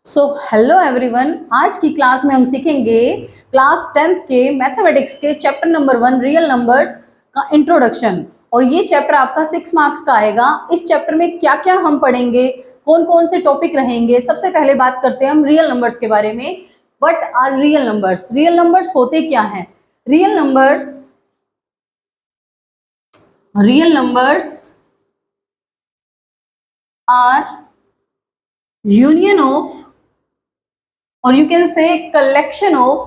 So hello everyone, आज की class में हम सीखेंगे क्लास 10th के मैथमेटिक्स के चैप्टर नंबर 1 रियल नंबर्स का इंट्रोडक्शन। और ये चैप्टर आपका 6 मार्क्स का आएगा। इस चैप्टर में क्या क्या हम पढ़ेंगे, कौन कौन से टॉपिक रहेंगे। सबसे पहले बात करते हैं हम रियल नंबर्स के बारे में। What are real numbers? Real numbers होते क्या हैं? Real numbers are union of, or you can say collection of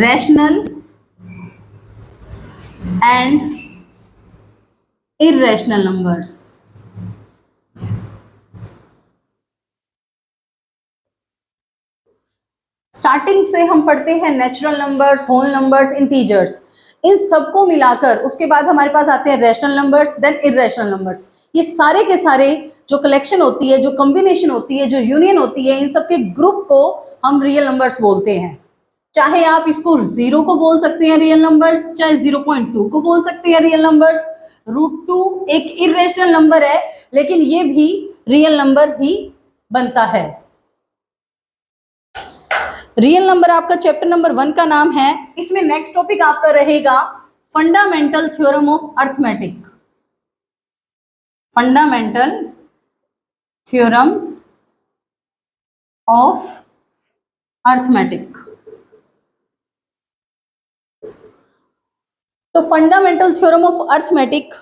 rational and irrational numbers. Starting से हम पढ़ते हैं natural numbers, whole numbers, integers, इन सबको मिलाकर उसके बाद हमारे पास आते हैं rational numbers, then irrational numbers. ये सारे के सारे जो कलेक्शन होती है, जो कॉम्बिनेशन होती है, जो यूनियन होती है, इन सब के ग्रुप को हम रियल नंबर्स बोलते हैं। चाहे आप इसको 0 को बोल सकते हैं रियल नंबर्स, चाहे 0.2 को बोल सकते हैं रियल नंबर्स। √2 एक इरेशनल नंबर है, लेकिन ये भी रियल नंबर ही बनता है। रियल नंबर आपका चैप्टर नंबर 1 का नाम है। इसमें नेक्स्ट टॉपिक आपका रहेगा fundamental theorem of arithmetic. Fundamental theorem of arithmetic. तो फंडामेंटल थ्योरम ऑफ अर्थमेटिक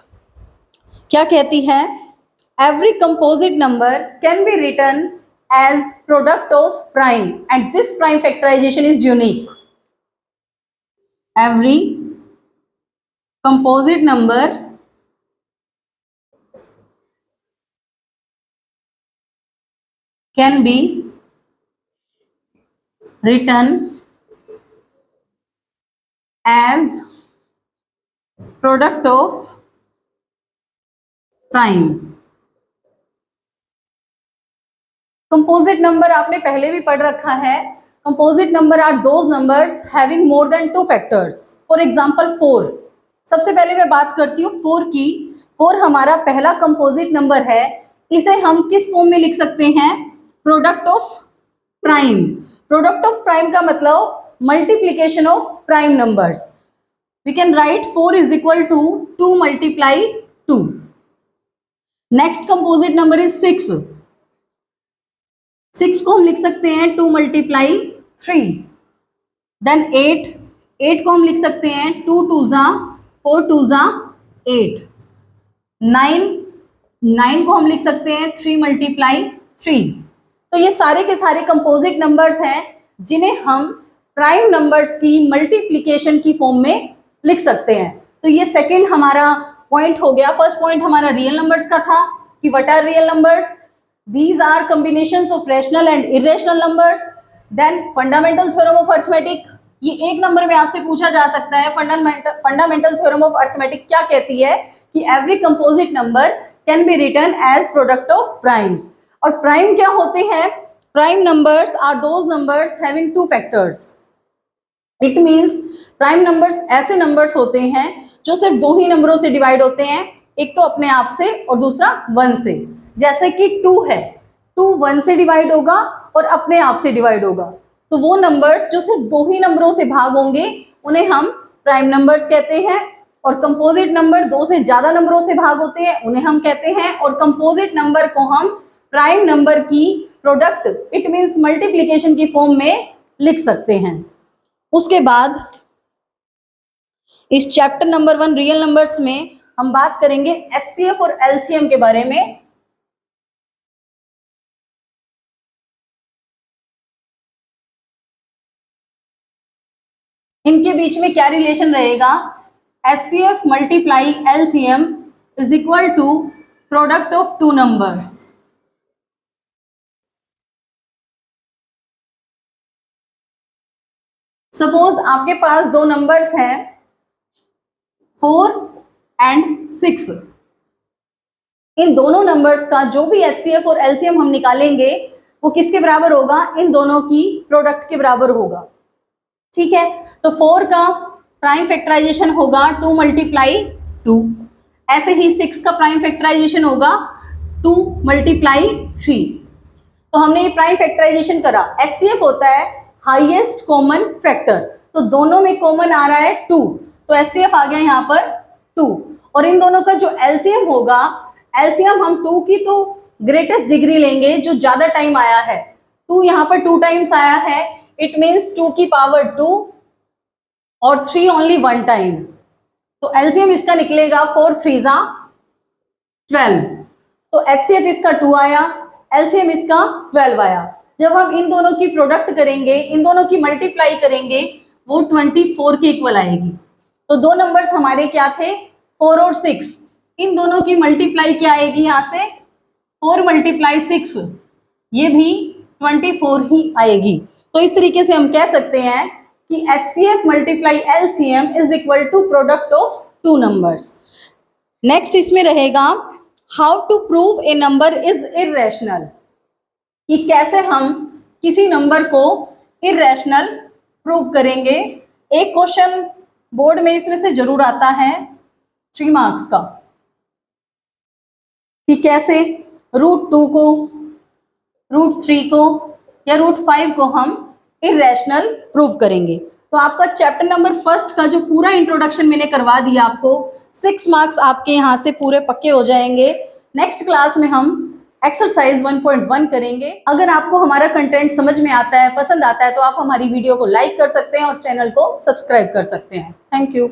क्या कहती है? Every composite number can be written as product of prime and this prime factorization is unique. Every composite number can be written as product of prime. Composite number आपने पहले भी पढ़ रखा है। Composite number are those numbers having more than 2 factors. For example 4। सबसे पहले मैं बात करती हूँ 4 की। 4 हमारा पहला कंपोजिट नंबर है। इसे हम किस फॉर्म में लिख सकते हैं? Product of prime. Product of prime का मतलब multiplication of prime numbers. We can write 4 is equal to 2 multiply 2। Next composite number is 6। 6 को हम लिख सकते हैं 2 मल्टीप्लाई 3। देन 8। 8 को हम लिख सकते हैं 2 2 जा 4 2 जा 8। 9। 9 को हम लिख सकते हैं 3 मल्टीप्लाई 3। तो ये सारे के सारे कंपोजिट नंबर्स हैं जिन्हें हम प्राइम नंबर्स की मल्टीप्लीकेशन की फॉर्म में लिख सकते हैं। तो ये सेकेंड हमारा पॉइंट हो गया। फर्स्ट पॉइंट हमारा रियल नंबर्स का था कि what are real numbers. These are combinations of rational and irrational numbers. Then fundamental theorem of arithmetic. ये एक नंबर में आपसे पूछा जा सकता है फंडामेंटल थ्योरम ऑफ अर्थमेटिक क्या कहती है कि every composite number can be written as product of primes. और प्राइम क्या होते हैं? Prime numbers are those numbers having 2 factors. It means prime numbers ऐसे नंबर्स होते हैं जो सिर्फ 2 ही नंबरों से डिवाइड होते हैं, एक तो अपने आप से और दूसरा 1 से। जैसे कि 2 है, 2 1 से डिवाइड होगा और अपने आप से डिवाइड होगा। तो वो नंबर्स जो सिर्फ 2 ही नंबरों से भाग होंगे उन्हें हम प्राइम नंबर्स कहते हैं। और कंपोजिट नंबर 2 से ज्यादा नंबरों से भाग होते हैं उन्हें हम कहते हैं। और कंपोजिट नंबर को हम प्राइम नंबर की प्रोडक्ट, इट मींस मल्टीप्लीकेशन की फॉर्म में लिख सकते हैं। उसके बाद इस चैप्टर नंबर 1 रियल नंबर्स में हम बात करेंगे एचसीएफ और एलसीएम के बारे में। इनके बीच में क्या रिलेशन रहेगा? HCF multiply LCM is equal to product of 2 numbers. Suppose आपके पास 2 नंबर्स हैं 4 एंड 6। इन दोनों नंबर्स का जो भी HCF और LCM हम निकालेंगे वो किसके बराबर होगा? इन दोनों की प्रोडक्ट के बराबर होगा। ठीक है, तो 4 का प्राइम फैक्टराइजेशन होगा 2 मल्टीप्लाई 2। ऐसे ही 6 का प्राइम फैक्टराइजेशन होगा 2 मल्टीप्लाई 3। तो हमने ये प्राइम फैक्टराइजेशन करा। HCF होता है हाईएस्ट कॉमन फैक्टर, तो दोनों में कॉमन आ रहा है 2, तो HCF आ गया यहाँ पर 2। और इन दोनों का जो LCM होगा, LCM हम 2 की तो ग्रेटेस्ट डिग्री लेंगे जो ज्यादा टाइम आया है। 2 यहाँ पर 2 टाइम्स आया है, इट मीन्स 2 की पावर 2 और 3 ओनली 1 टाइम, तो LCM इसका निकलेगा 4 3 12। तो HCF इसका 2 आया, LCM इसका 12 आया। जब हम इन दोनों की प्रोडक्ट करेंगे, इन दोनों की मल्टीप्लाई करेंगे, वो 24 के इक्वल आएगी। तो दो नंबर्स हमारे क्या थे, 4 और 6, इन दोनों की मल्टीप्लाई क्या आएगी, यहाँ से 4 मल्टीप्लाई 6, ये भी 24 ही आएगी। तो इस तरीके से हम कह सकते हैं कि HCF multiply LCM is equal to product of 2 numbers. Next इसमें रहेगा how to prove a number is irrational, कि कैसे हम किसी नंबर को इर्रेशनल प्रूव करेंगे। एक क्वेश्चन बोर्ड में इसमें से जरूर आता है 3 मार्क्स का, कि कैसे √2 को, √3 को या √5 को हम इर्रेशनल प्रूव करेंगे। तो आपका चैप्टर नंबर 1 का जो पूरा इंट्रोडक्शन मैंने करवा दिया आपको, 6 मार्क्स आपके यहाँ से पूरे पक्के हो जाएंगे। नेक्स्ट क्लास में हम एक्सरसाइज 1.1 करेंगे। अगर आपको हमारा कंटेंट समझ में आता है, पसंद आता है, तो आप हमारी वीडियो को लाइक कर सकते हैं और चैनल को सब्सक्राइब कर सकते हैं। Thank you.